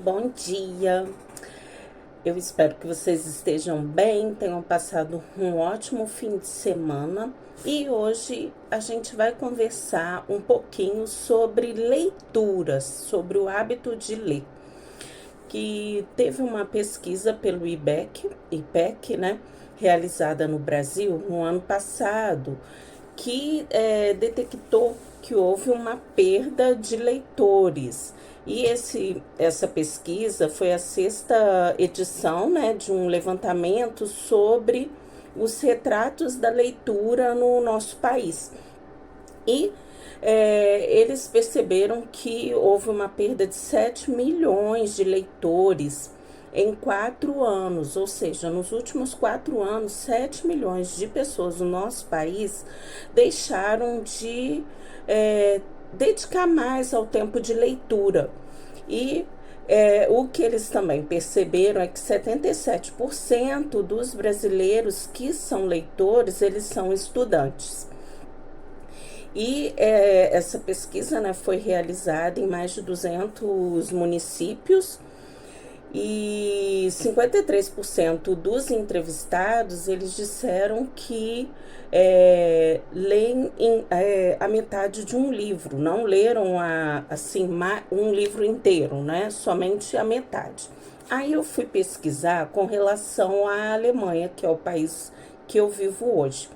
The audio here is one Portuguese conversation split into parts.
bom dia. Eu espero que vocês estejam bem, tenham passado um ótimo fim de semana. E hoje a gente vai conversar um pouquinho sobre leituras, sobre o hábito de ler. Que teve uma pesquisa pelo IPEC, né, realizada no Brasil no ano passado, que detectou que houve uma perda de leitores. E essa pesquisa foi a sexta edição, né, de um levantamento sobre os retratos da leitura no nosso país. E eles perceberam que houve uma perda de 7 milhões de leitores em 4 anos, ou seja, nos últimos 4 anos, 7 milhões de pessoas no nosso país deixaram de dedicar mais ao tempo de leitura. E o que eles também perceberam é que 77% dos brasileiros que são leitores, eles são estudantes. E essa pesquisa, né, foi realizada em mais de 200 municípios e 53% dos entrevistados, eles disseram que leem a metade de um livro, não leram assim, um livro inteiro, né, somente a metade. Aí eu fui pesquisar com relação à Alemanha, que é o país que eu vivo hoje.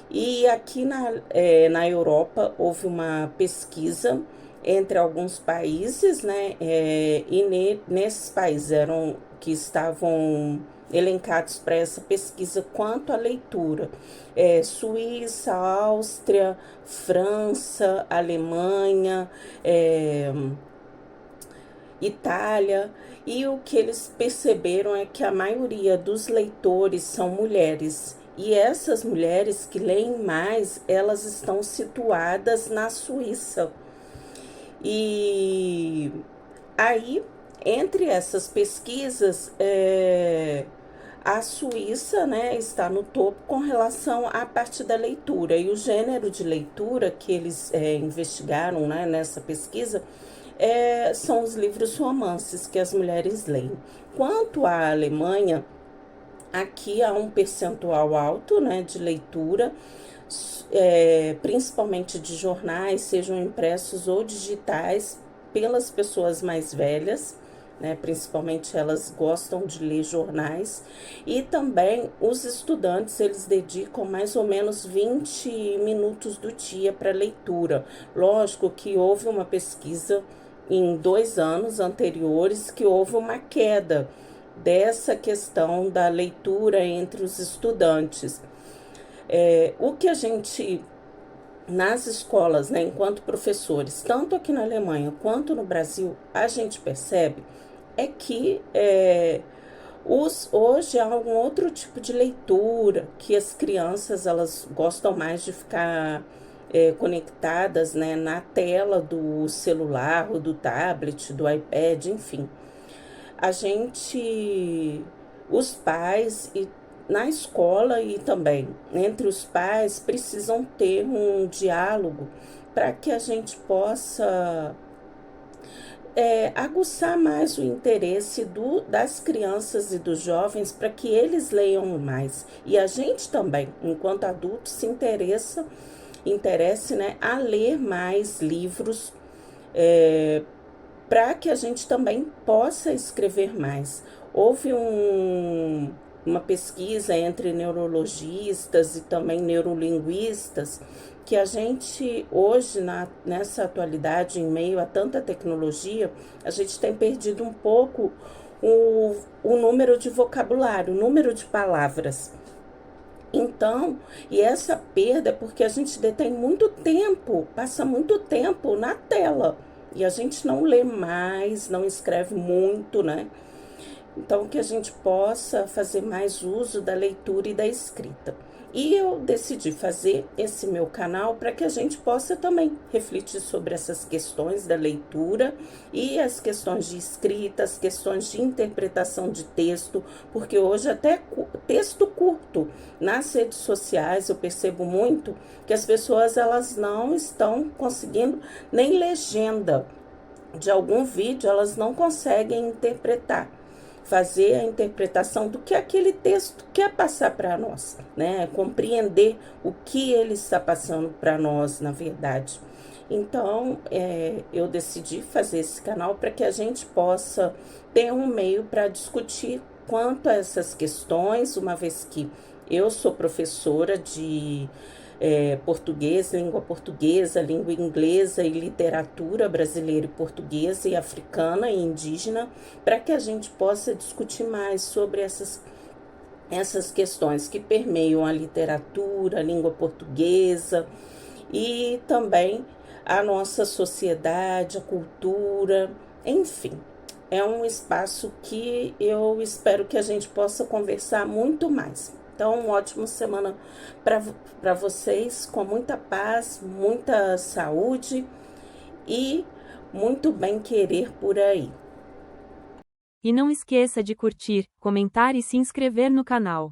E aqui na Europa houve uma pesquisa entre alguns países, né? Nesses países eram que estavam elencados para essa pesquisa quanto à leitura. Suíça, Áustria, França, Alemanha, Itália, e o que eles perceberam é que a maioria dos leitores são mulheres. E essas mulheres que leem mais, elas estão situadas na Suíça. E aí, entre essas pesquisas, a Suíça, né, está no topo com relação à parte da leitura. E o gênero de leitura que eles investigaram, né, nessa pesquisa são os livros romances que as mulheres leem. Quanto à Alemanha, aqui há um percentual alto, né, de leitura, principalmente de jornais, sejam impressos ou digitais, pelas pessoas mais velhas, né, principalmente elas gostam de ler jornais, e também os estudantes, eles dedicam mais ou menos 20 minutos do dia para leitura. Lógico que houve uma pesquisa em 2 anos anteriores que houve uma queda dessa questão da leitura entre os estudantes. O que a gente, nas escolas, né, enquanto professores, tanto aqui na Alemanha quanto no Brasil, a gente percebe é que hoje há algum outro tipo de leitura que as crianças elas gostam mais de ficar conectadas, né, na tela do celular ou do tablet, do iPad, enfim. Os pais e na escola e também entre os pais precisam ter um diálogo para que a gente possa aguçar mais o interesse das crianças e dos jovens para que eles leiam mais. E a gente também, enquanto adultos, interesse, né, a ler mais livros, para que a gente também possa escrever mais. Houve uma pesquisa entre neurologistas e também neurolinguistas que a gente hoje, nessa atualidade, em meio a tanta tecnologia, a gente tem perdido um pouco o número de vocabulário, o número de palavras. Então, e essa perda é porque a gente detém muito tempo, passa muito tempo na tela. E a gente não lê mais, não escreve muito, né? Então, que a gente possa fazer mais uso da leitura e da escrita. E eu decidi fazer esse meu canal para que a gente possa também refletir sobre essas questões da leitura e as questões de escrita, as questões de interpretação de texto, porque hoje até texto curto nas redes sociais eu percebo muito que as pessoas elas não estão conseguindo nem legenda. de algum vídeo, elas não conseguem interpretar, fazer a interpretação do que aquele texto quer passar para nós, né? Compreender o que ele está passando para nós, na verdade. Então, eu decidi fazer esse canal para que a gente possa ter um meio para discutir quanto a essas questões, uma vez que eu sou professora de português, língua inglesa e literatura brasileira e portuguesa e africana e indígena, para que a gente possa discutir mais sobre essas questões que permeiam a literatura, a língua portuguesa e também a nossa sociedade, a cultura, enfim. É um espaço que eu espero que a gente possa conversar muito mais. Então, uma ótima semana para vocês, com muita paz, muita saúde e muito bem querer por aí. E não esqueça de curtir, comentar e se inscrever no canal.